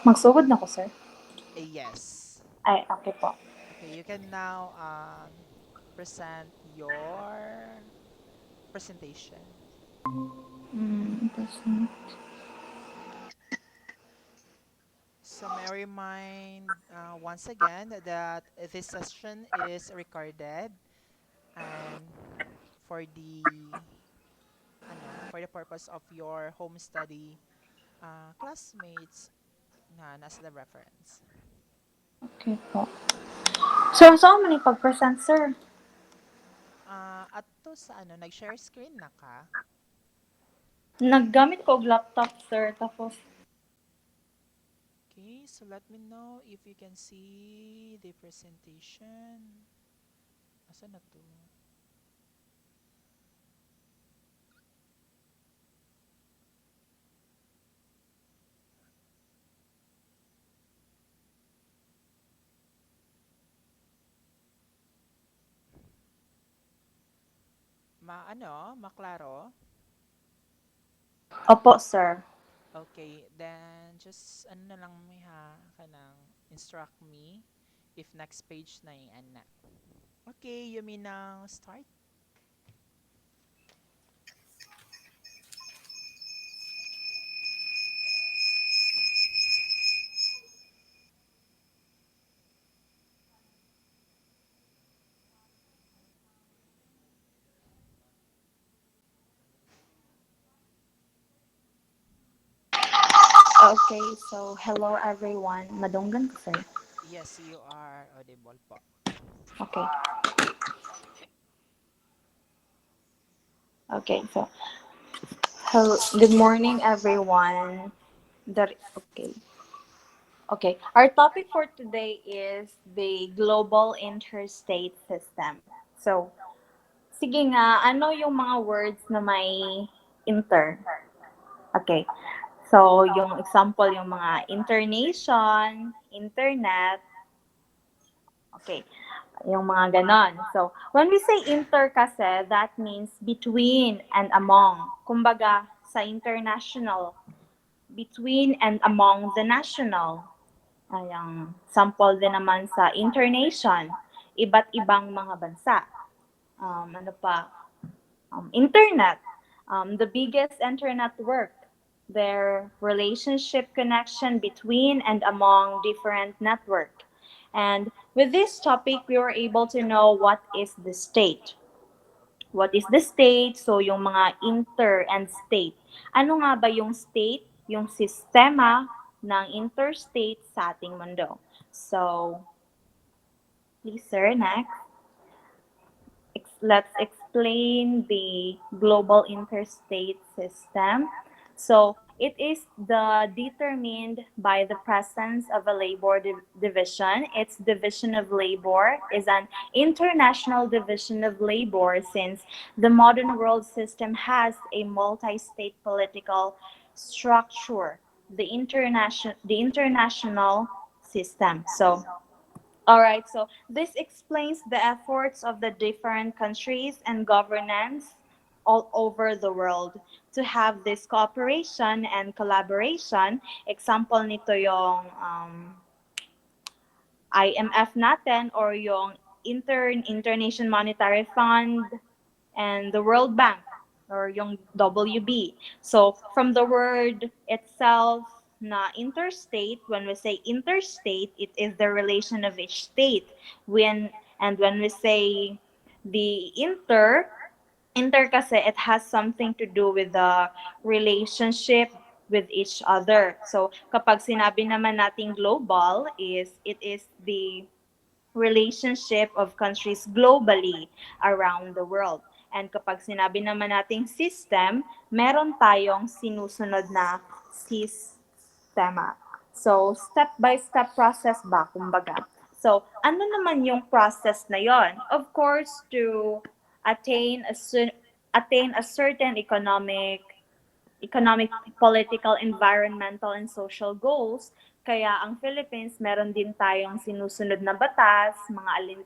Magsugod na ko, sir. Yes. Ay, okay po. Okay, you can now present your presentation. Person. So may I remind once again that this session is recorded and for the for the purpose of your home study classmates na nasa the reference. Okay po. Sir, saan man ipag-present, sir? At to sa nag-share screen na ka? Naggamit ko og laptop, sir. Tapos, Okay, so let me know if you can see the presentation. Asa na to? Maklaro? opo, sir. Okay, then just na lang may ha kanang instruct me if next page na yung ana. Okay, you mean now start? Okay, so hello everyone. Madunggan ko, sir. Yes, you are audible po. Okay. Okay, so hello, good morning everyone. Okay. Okay. Our topic for today is the global interstate system. So, sige nga, ano yung mga words na may inter? Okay. So, yung example, yung mga internation, internet, okay, yung mga ganon. So, when we say inter kasi, that means between and among. Kumbaga, sa international, between and among the national. Ayang sample din naman sa internation, iba't ibang mga bansa. Ano pa? Internet, the biggest internet work, their relationship connection between and among different network. And with this topic, we were able to know what is the state. What is the state? So, yung mga inter and state. Ano nga ba yung state? Yung sistema ng interstate sa ating mundo. So, please, sir, next. Let's explain the global interstate system. So, it is determined by the presence of a labor division. Its division of labor is an international division of labor since the modern world system has a multi-state political structure, the international system. So, all right, so this explains the efforts of the different countries and governments all over the world to have this cooperation and collaboration. Example nito yung IMF natin or yung International Monetary Fund and the World Bank or yung WB. So from the word itself na interstate, when we say interstate, it is the relation of each state. When we say the inter kasi it has something to do with the relationship with each other. So kapag sinabi naman nating global it is the relationship of countries globally around the world. And kapag sinabi naman nating system, meron tayong sinusunod na sistema. So, step-by-step process ba, kumbaga. So, ano naman yung process na yon? Of course, to attain a, attain a certain economic, political, environmental, and social goals. Kaya ang Philippines, meron din tayong sinusunod na batas, mga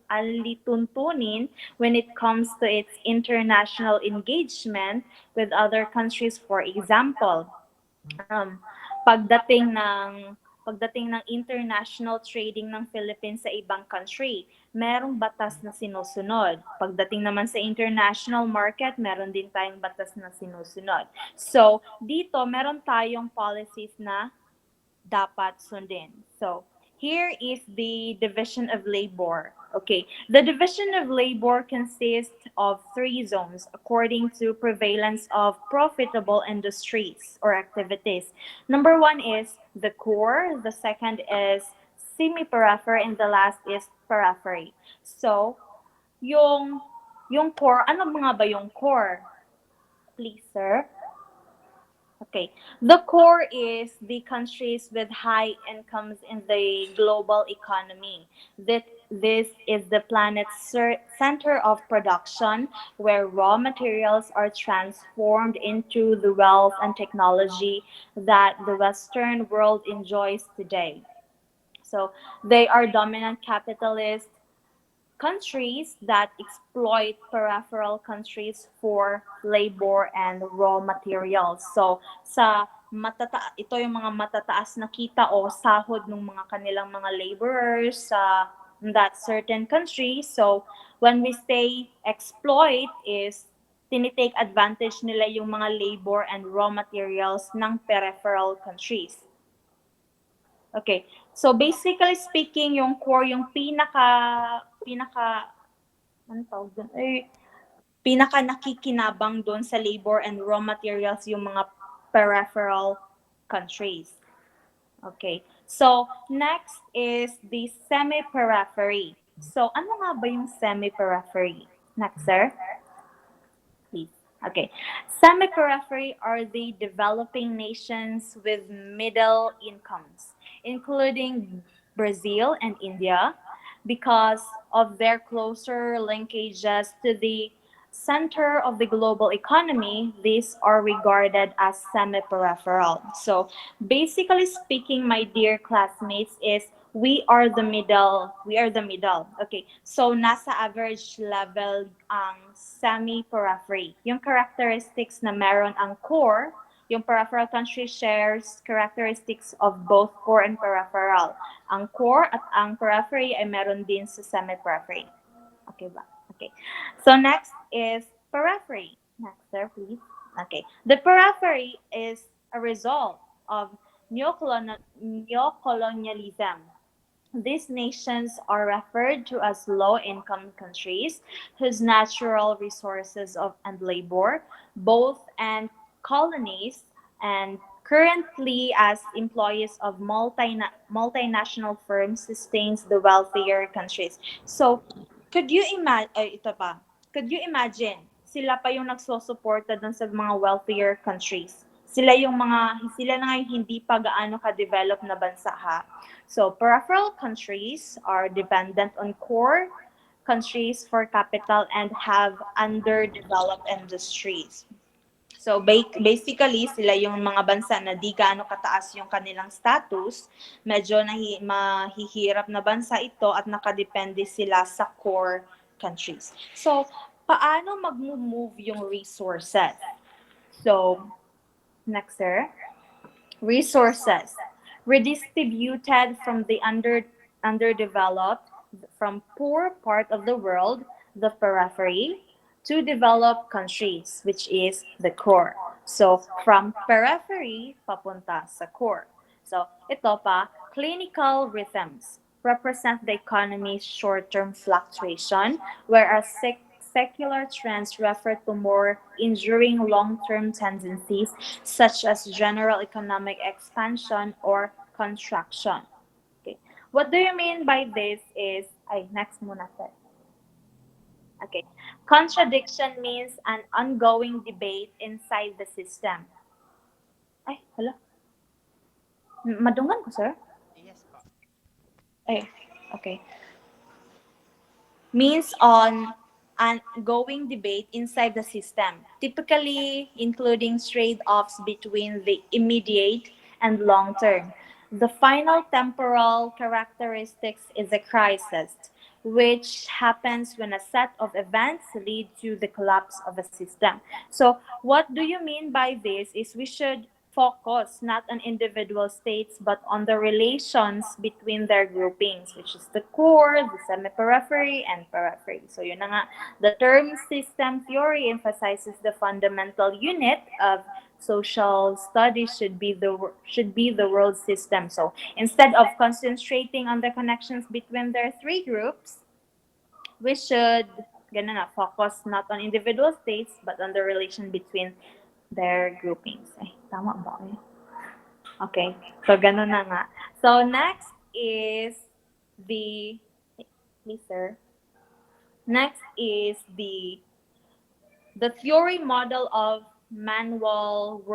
alituntunin when it comes to its international engagement with other countries. For example, um, Pagdating ng pagdating ng international trading ng Philippines sa ibang country, merong batas na sinusunod. Pagdating naman sa international market, meron din tayong batas na sinusunod. So, dito meron tayong policies na dapat sundin. So, here is the division of labor. Okay, the division of labor consists of three zones according to prevalence of profitable industries or activities. Number one is the core, the second is semi-periphery, and the last is periphery. So, yung yung core, ano mga ba yung core? Please, sir. Okay. The core is the countries with high incomes in the global economy. This is the planet's center of production where raw materials are transformed into the wealth and technology that the Western world enjoys today. So they are dominant capitalists countries that exploit peripheral countries for labor and raw materials. So, ito yung mga matataas na kita o sahod ng mga kanilang mga laborers sa that certain country. So, when we say exploit is tinitake advantage nila yung mga labor and raw materials ng peripheral countries. Okay. So basically speaking, yung core, yung pinaka ano tawag dun? Pinaka nakikinabang doon sa labor and raw materials yung mga peripheral countries. Okay. So next is the semi-periphery. So ano nga ba yung semi-periphery? Next, sir. Please. Okay. Semi-periphery are the developing nations with middle incomes, including Brazil and India, because of their closer linkages to the center of the global economy. These are regarded as semi-peripheral. So, basically speaking, my dear classmates, is we are the middle. We are the middle. Okay. So, nasa average level ang semi-periphery. Yung characteristics na meron ang core, yung peripheral country shares characteristics of both core and peripheral. Ang core at ang periphery ay meron din sa semi-periphery. Okay ba? Okay. So next is periphery. Next, sir, please. Okay. The periphery is a result of neocolonialism. These nations are referred to as low-income countries whose natural resources and labor, both and colonies, and currently as employees of multinational firms sustains the wealthier countries. So, could you imagine, ito pa, could you imagine, sila pa yung nagsosuporta dun sa mga wealthier countries. Sila na nga yung hindi pa gaano ka-develop na bansa ha. So, peripheral countries are dependent on core countries for capital and have underdeveloped industries. So basically, sila yung mga bansa na di gaano kataas yung kanilang status, medyo mahihirap na bansa ito at nakadepende sila sa core countries. So, paano mag-move yung resources? So, next, sir. Resources redistributed from the underdeveloped, from poor part of the world, the periphery, to developed countries, which is the core. So, from periphery, papunta sa core. So, ito pa, clinical rhythms represent the economy's short-term fluctuation, whereas secular trends refer to more enduring long-term tendencies such as general economic expansion or contraction. Okay. What do you mean by this is, next muna sir. Okay. Contradiction means an ongoing debate inside the system. Hala. Madungan ko, sir? Yes po. Ay, okay. Means on an ongoing debate inside the system, typically including trade-offs between the immediate and long term. The final temporal characteristics is a crisis, which happens when a set of events lead to the collapse of a system. So, what do you mean by this is we should focus not on individual states but on the relations between their groupings, which is the core, the semi-periphery, and periphery. So yun na nga, the term system theory emphasizes the fundamental unit of social studies should be the world system. So instead of concentrating on the connections between their three groups, we should ganun na, focus not on individual states but on the relation between their groupings. Ay, tama ba? Okay. So, ganun na nga. So, next is the, please, sir. Next is the theory model of manual,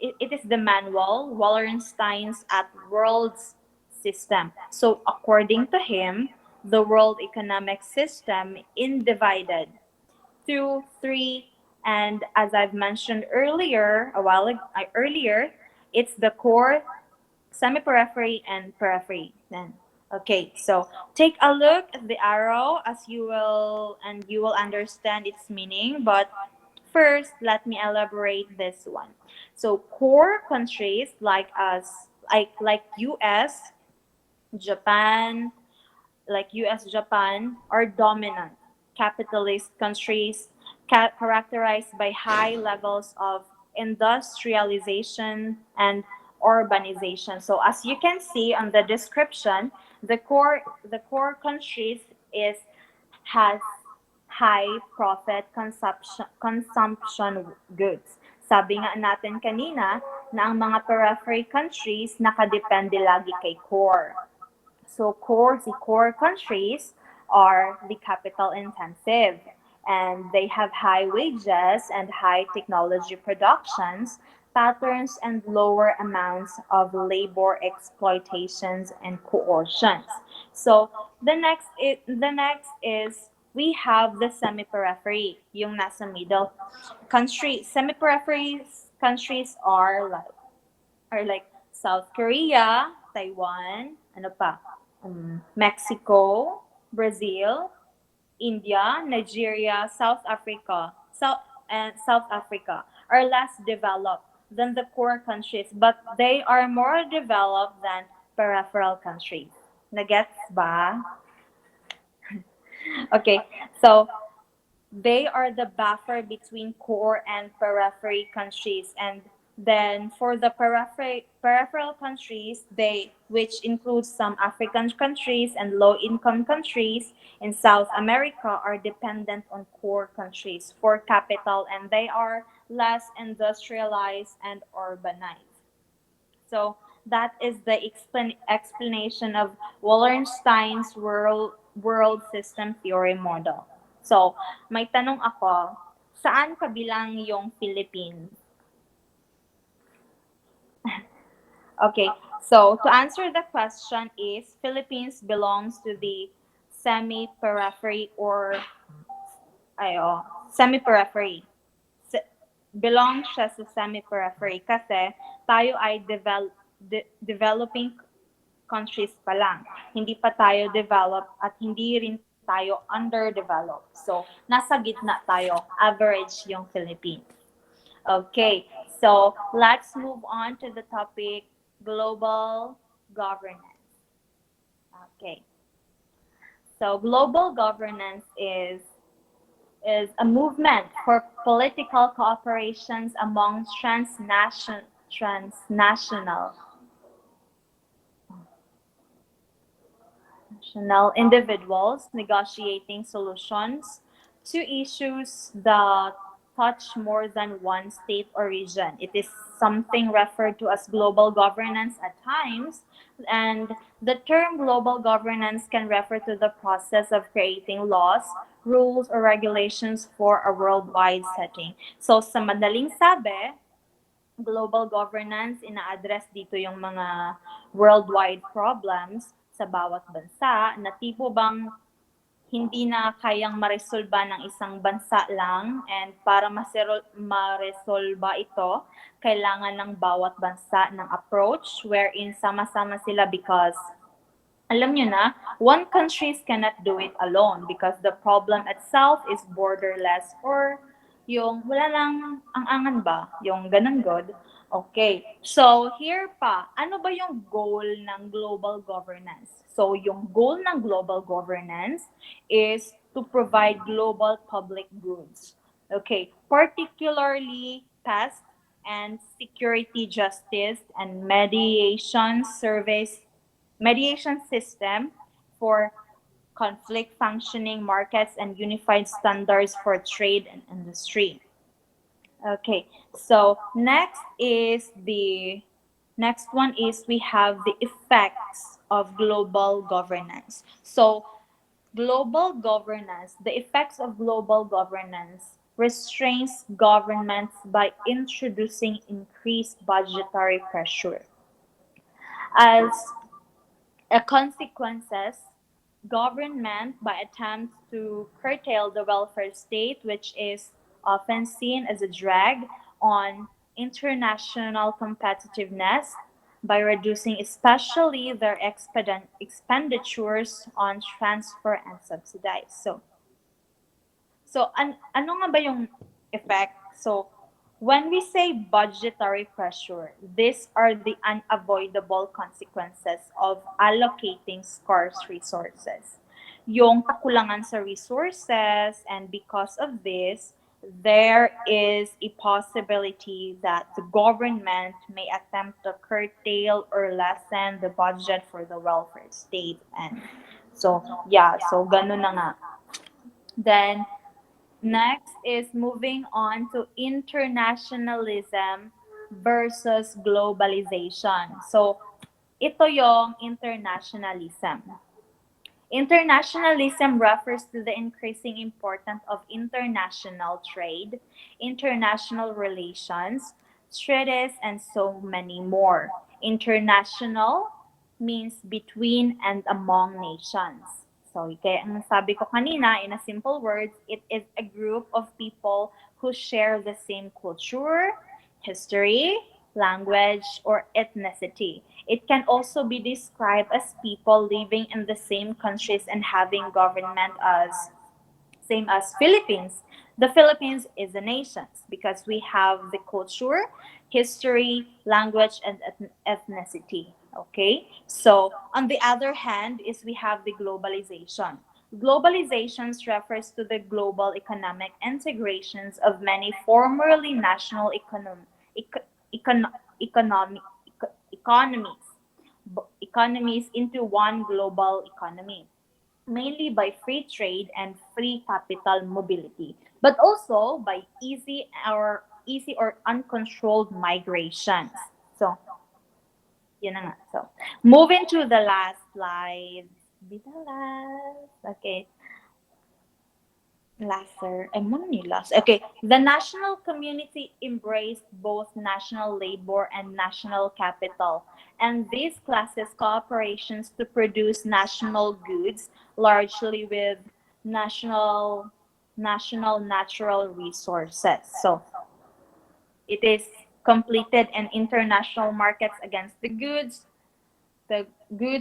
it is the manual, Wallerstein's at world's system. So, according to him, the world economic system is divided two, three, and as I've mentioned earlier, earlier, it's the core, semi-periphery, and periphery. Then, okay, so take a look at the arrow as you will understand its meaning. But first, let me elaborate this one. So, core countries like us, like U.S., Japan, like US, Japan, are dominant capitalist countries characterized by high levels of industrialization and urbanization. So as you can see on the description, the core countries is has high profit consumption goods. Sabi nga natin kanina na ang mga periphery countries nakadepende lagi kay core. So core countries are the capital intensive and they have high wages and high technology productions patterns and lower amounts of labor exploitations and coercions. So the next is we have the semi-periphery, yung nasa middle. Semi-periphery countries are like South Korea, Taiwan, ano pa? Mexico, Brazil, India, Nigeria, South Africa are less developed than the core countries, but they are more developed than peripheral countries. Nagets ba? Okay, so they are the buffer between core and periphery countries. And then for the peripheral countries, which includes some African countries and low income countries in South America, are dependent on core countries for capital and they are less industrialized and urbanized. So that is the explanation of Wallerstein's world system theory model. So, may tanong ako, saan kabilang yung Philippines? Okay, so to answer the question is Philippines belongs to the semi-periphery or semi-periphery. Belong siya sa semi-periphery kasi tayo ay developing countries pa lang. Hindi pa tayo developed at hindi rin tayo underdeveloped. So, nasa gitna tayo. Average yung Philippines. Okay, so let's move on to the topic global governance. Okay, so global governance is a movement for political cooperations among transnational individuals negotiating solutions to issues that touch more than one state or region. It is something referred to as global governance at times, and the term global governance can refer to the process of creating laws, rules, or regulations for a worldwide setting. So, sa madaling sabi, global governance, ina-address dito yung mga worldwide problems sa bawat bansa na tipo bang hindi na kayang maresolba ng isang bansa lang and para maresolba ito, kailangan ng bawat bansa ng approach wherein sama-sama sila because alam nyo na, one country cannot do it alone because the problem itself is borderless or Yung wala lang ang angan ba? Yung ganun god. Okay. So, here pa, ano ba yung goal ng global governance? So, yung goal ng global governance is to provide global public goods. Okay. Particularly past and security justice and mediation system for conflict functioning markets and unified standards for trade and industry. Okay, so next one is we have the effects of global governance. So the effects of global governance restrains governments by introducing increased budgetary pressure. As consequences, government by attempts to curtail the welfare state, which is often seen as a drag on international competitiveness by reducing especially their expenditures on transfer and subsidize. Ano nga ba yung effect? So, when we say budgetary pressure, these are the unavoidable consequences of allocating scarce resources. Yung kakulangan sa resources, and because of this, there is a possibility that the government may attempt to curtail or lessen the budget for the welfare state. And so, yeah, so ganun na nga. Then, next is moving on to internationalism versus globalization. So, ito yung internationalism. Internationalism refers to the increasing importance of international trade, international relations, treaties, and so many more. International means between and among nations. So, kaya ang sabi ko kanina, in a simple words, it is a group of people who share the same culture, history, language, or ethnicity. It can also be described as people living in the same countries and having government as same as Philippines. The Philippines is a nation because we have the culture, history, language, and ethnicity. Okay? So, on the other hand, is we have the globalization. Globalization refers to the global economic integrations of many formerly national econ- economy, economies economies into one global economy, mainly by free trade and free capital mobility, but also by easy or uncontrolled migrations. So, yun na nga. So, moving to the last slide. Be the last. Okay. Laser. Ay, mo ni last. Okay. The national community embraced both national labor and national capital. And these classes cooperations to produce national goods, largely with national national natural resources. So it is completed in international markets against the goods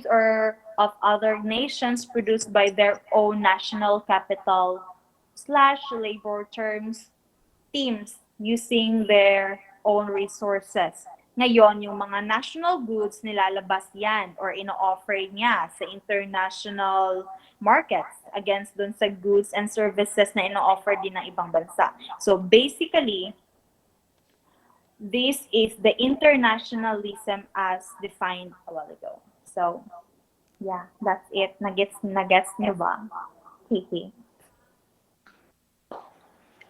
or of other nations produced by their own national capital slash labor terms teams using their own resources. Ngayon, yung mga national goods, nilalabas yan or ino-offer niya sa international markets against dun sa goods and services na ino-offer din ng ibang bansa. So basically, this is the internationalism as defined a while ago. So, yeah, that's it. Nagets niyo ba? Hehe.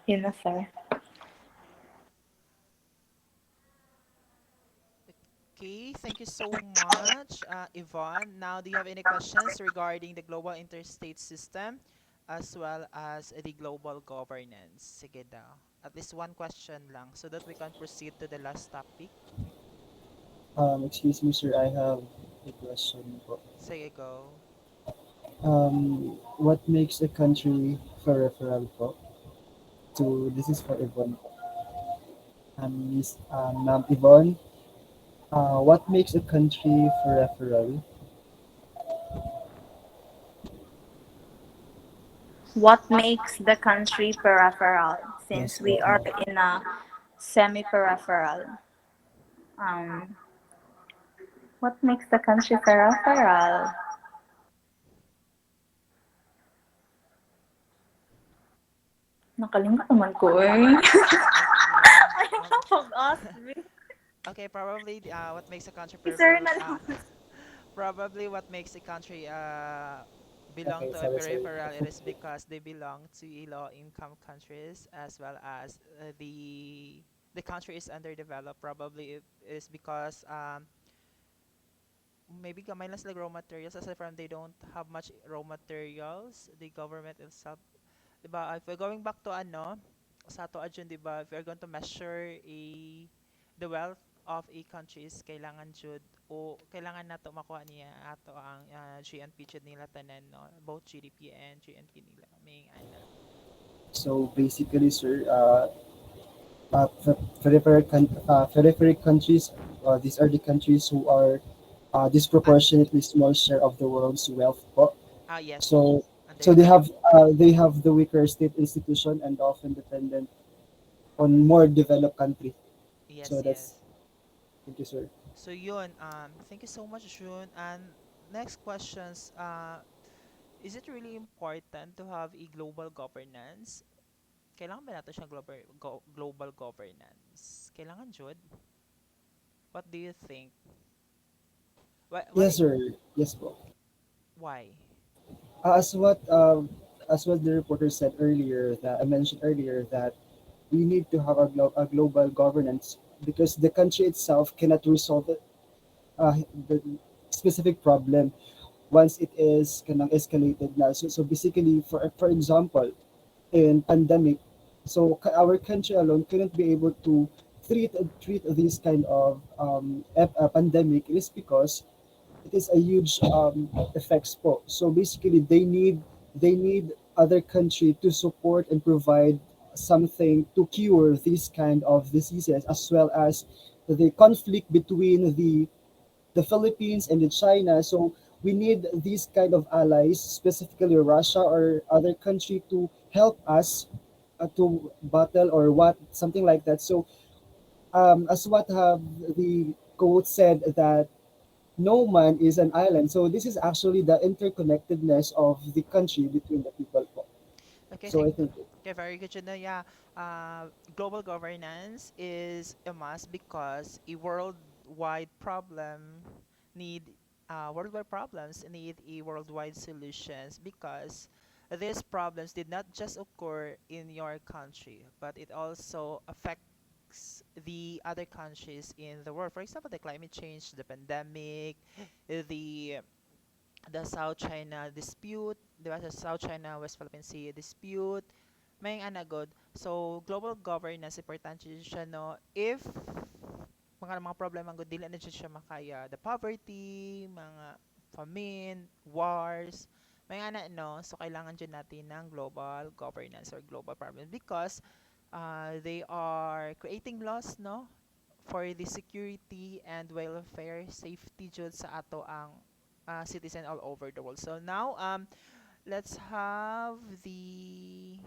Yun na, sir. Okay, thank you so much, Yvonne. Now, do you have any questions regarding the global interstate system as well as the global governance? Sige daw. At least one question lang so that we can proceed to the last topic. Excuse me, sir, I have a question po. Sige, go. What makes a country for referral po? This is for Yvonne. Ma'am Yvonne, what makes a country for referral? What makes the country peripheral? since Yes we po. are in a semi-peripheral. Um, what makes the country peripheral? Nakalimut naman ko eh. Okay. Ayaw na pag-ask me. Okay, probably what makes a country Sir prefer na lang. probably what makes a country belong Okay, to a sorry, sorry. peripheral, it is because they belong to a low income countries, as well as the country is underdeveloped. Probably it is because maybe gamay lang sila raw materials, aside from they don't have much raw materials. The government itself, diba, if we're going back to ano, sa ato adyon, diba, if we're going to measure the wealth of a country is kailangan jud o kailangan nato makuha niya ato ang GNP jud nila tanan, no, both GDP and GNP nila may ana. So basically, sir, peripheral countries, these are the countries who are Un- disproportionately small share of the world's wealth po. yes, So, so underdeveloped. they have the weaker state institution and often dependent on more developed country. Yes, So that's yes. thank you, sir. So yun, thank you so much, June. And next questions, is it really important to have a global governance? Kailangan ba natin siyang global governance? Kailangan, Jud? What do you think? What Yes, sir. Yes, po. why? Uh, as what um, as what the reporter said earlier, that I mentioned earlier, that we need to have a global governance because the country itself cannot resolve the specific problem once it is kanang escalated na. So basically, for example, in pandemic, so our country alone couldn't be able to treat this kind of pandemic. It is because it is a huge effects po. So basically, they need other country to support and provide something to cure these kind of diseases, as well as the conflict between the Philippines and the China. So we need these kind of allies, specifically Russia or other country, to help us to battle or what something like that. So as what have the quote said, that no man is an island. So this is actually the interconnectedness of the country between the people po. Okay, So I think okay, very good to know. Yeah, global governance is a must because a worldwide problems need a worldwide solutions because these problems did not just occur in your country, but it also affects the other countries in the world. For example, the climate change, the pandemic, the South China dispute, di ba? Sa South China, West Philippine Sea dispute, may anagod. So, global governance, importante siya, no? If mga problema ang dili na siya makaya, the poverty, mga famine, wars, may ana, no? So, kailangan dyan natin ng global governance or global problem because they are creating laws, no? For the security and welfare safety jud sa ato ang citizen all over the world. So now let's have the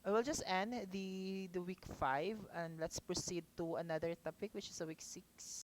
I will just end the week 5 and let's proceed to another topic which is a week 6.